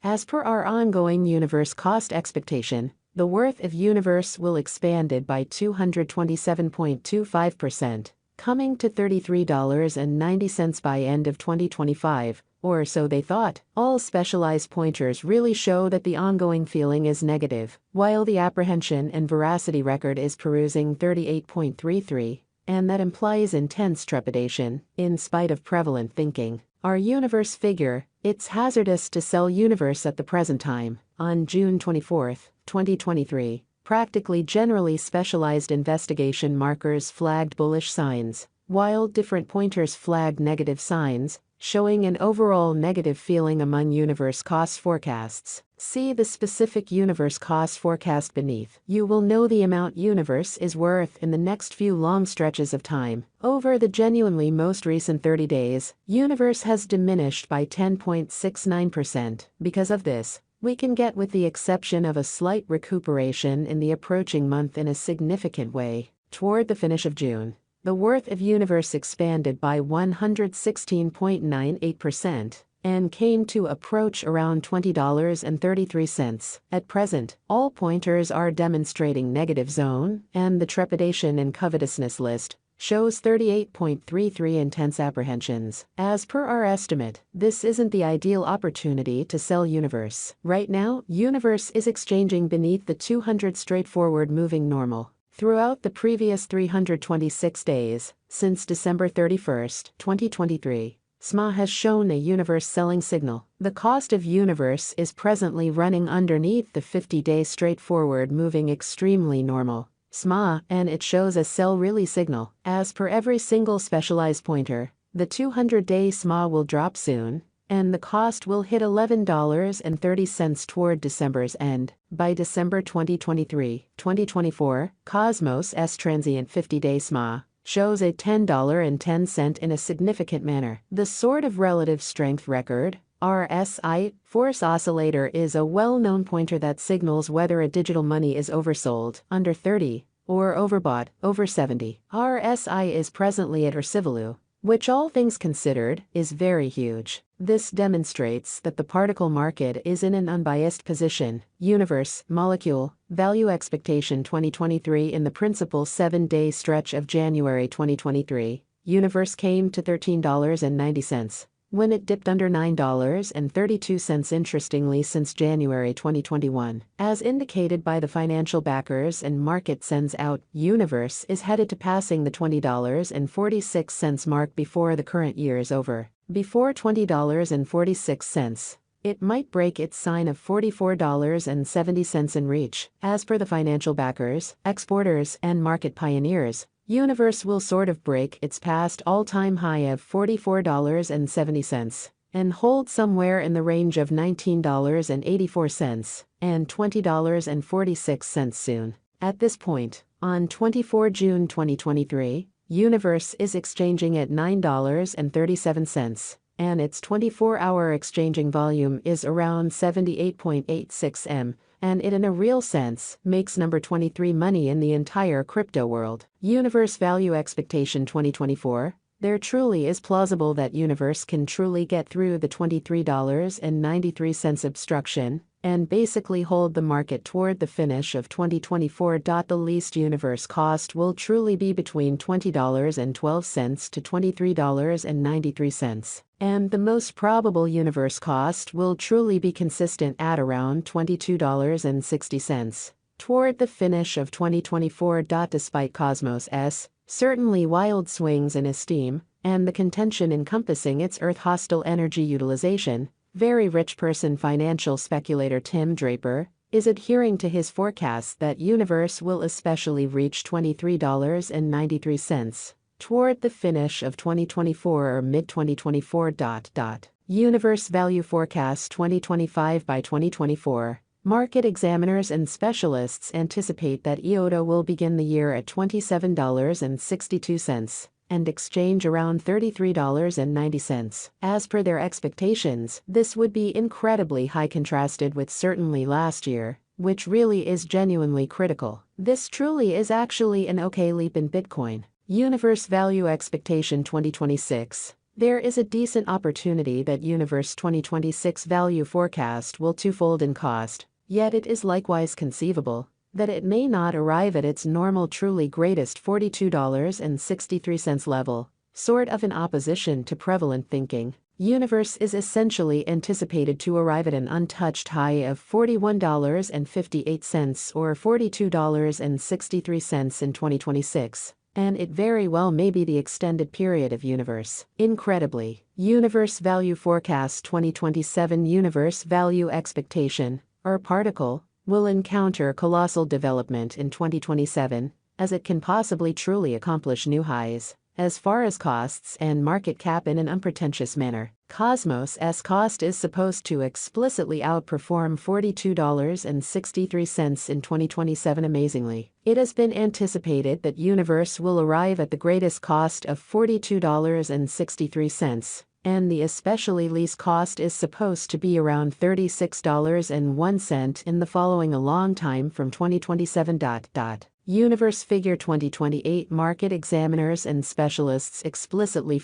As per our ongoing universe cost expectation, the worth of universe will expanded by 227.25%, coming to $33.90 by end of 2025, or so they thought. All specialized pointers really show that the ongoing feeling is negative, while the apprehension and veracity record is perusing 38.33, and that implies intense trepidation, in spite of prevalent thinking. Our universe figure, it's hazardous to sell universe at the present time. On June 24, 2023, practically generally specialized investigation markers flagged bullish signs, while different pointers flagged negative signs, showing an overall negative feeling among universe cost forecasts. See the specific universe cost forecast beneath. You will know the amount universe is worth in the next few long stretches of time. Over the genuinely most recent 30 days, universe has diminished by 10.69%. Because of this, we can get, with the exception of a slight recuperation in the approaching month, in a significant way. Toward the finish of June, the worth of universe expanded by 116.98% and came to approach around $20.33. At present, all pointers are demonstrating negative zone, and the trepidation and covetousness list shows 38.33 intense apprehensions. As per our estimate, this isn't the ideal opportunity to sell universe. Right now, universe is exchanging beneath the 200 straightforward moving normal. Throughout the previous 326 days, since December 31, 2023, SMA has shown a universe selling signal. The cost of universe is presently running underneath the 50-day straightforward moving extremely normal SMA, and it shows a sell really signal. As per every single specialized pointer, the 200-day SMA will drop soon, and the cost will hit $11.30 toward December's end. By December 2023-2024, Cosmos S transient 50-day SMA shows a $10.10 in a significant manner. The sort of relative strength record, RSI, force oscillator, is a well-known pointer that signals whether a digital money is oversold, under 30, or overbought, over 70. RSI is presently at Ursivalu, which, all things considered, is very huge. This demonstrates that the particle market is in an unbiased position. Universe, molecule, value expectation 2023. In the principal 7-day stretch of January 2023, universe came to $13.90. When it dipped under $9.32. Interestingly, since January 2021, as indicated by the financial backers and market sends out, universe is headed to passing the $20.46 mark before the current year is over. Before $20.46, it might break its sign of $44.70 in reach. As per the financial backers, exporters, and market pioneers, universe will sort of break its past all-time high of $44.70 and hold somewhere in the range of $19.84 and $20.46 soon. At this point, on 24 June 2023, universe is exchanging at $9.37, and its 24-hour exchanging volume is around 78.86 M, and it in a real sense makes number 23 money in the entire crypto world. Universe value expectation 2024. There truly is plausible that universe can truly get through the $23.93 obstruction and basically hold the market toward the finish of 2024. The least universe cost will truly be between $20.12 to $23.93. And the most probable universe cost will truly be consistent at around $22.60 toward the finish of 2024. Despite Cosmos S, certainly wild swings in esteem, and the contention encompassing its Earth hostile energy utilization, very rich person financial speculator Tim Draper is adhering to his forecast that universe will especially reach $23.93. toward the finish of 2024 or mid-2024. Universe value forecast 2025 by 2024. Market examiners and specialists anticipate that IOTA will begin the year at $27.62 and exchange around $33.90. As per their expectations, this would be incredibly high contrasted with certainly last year, which really is genuinely critical. This truly is actually an okay leap in Bitcoin. Universe value expectation 2026. there is a decent opportunity that Universe 2026 value forecast will twofold in cost, yet it is likewise conceivable that it may not arrive at its normal truly greatest $42.63 level, sort of in opposition to prevalent thinking. Universe is essentially anticipated to arrive at an untouched high of $41.58 or $42.63 in 2026. And it very well may be the extended period of Universe. Incredibly, Universe Value Forecast 2027 Universe Value Expectation, or particle, will encounter colossal development in 2027, as it can possibly truly accomplish new highs, as far as costs and market cap in an unpretentious manner. Cosmos' cost is supposed to explicitly outperform $42.63 in 2027 amazingly. It has been anticipated that Universe will arrive at the greatest cost of $42.63, and the especially least cost is supposed to be around $36.01 in the following a long time from 2027. Universe Figure 2028 market examiners and specialists explicitly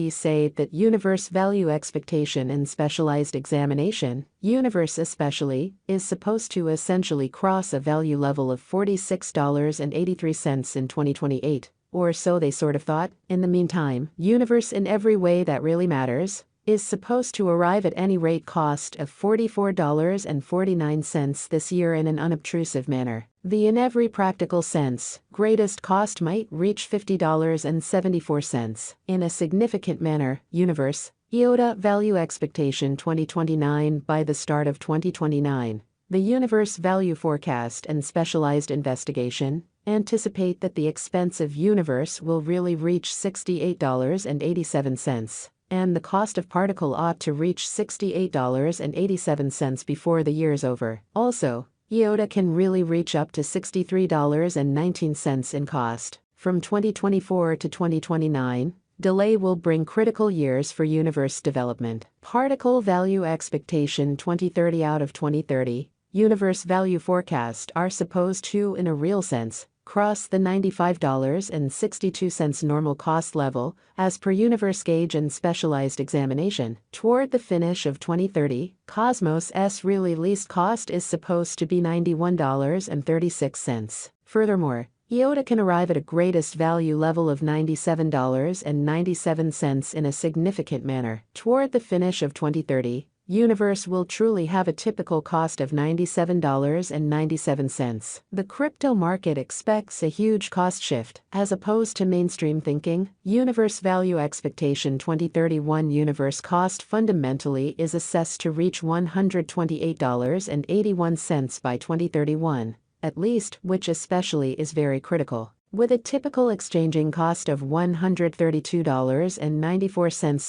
say that Universe Value Expectation in specialized examination, Universe especially, is supposed to essentially cross a value level of $46.83 in 2028, or so they sort of thought. In the meantime, Universe in every way that really matters is supposed to arrive at any rate cost of $44.49 this year in an unobtrusive manner. The in every practical sense, greatest cost might reach $50.74. In a significant manner, Universe, IOTA Value Expectation 2029 by the start of 2029. The Universe Value Forecast and Specialized Investigation anticipate that the expensive Universe will really reach $68.87. And the cost of particle ought to reach $68.87 before the year's over. Also, IOTA can really reach up to $63.19 in cost. From 2024 to 2029, delay will bring critical years for Universe development. Particle Value Expectation 2030 out of 2030, Universe Value Forecast are supposed to, in a real sense, cross the $95.62 normal cost level, as per Universe Gauge and Specialized Examination. Toward the finish of 2030, Cosmos' really least cost is supposed to be $91.36. Furthermore, IOTA can arrive at a greatest value level of $97.97 in a significant manner. Toward the finish of 2030, Universe will truly have a typical cost of $97.97. The crypto market expects a huge cost shift. As opposed to mainstream thinking, Universe Value Expectation 2031 Universe cost fundamentally is assessed to reach $128.81 by 2031, at least, which especially is very critical. With a typical exchanging cost of $132.94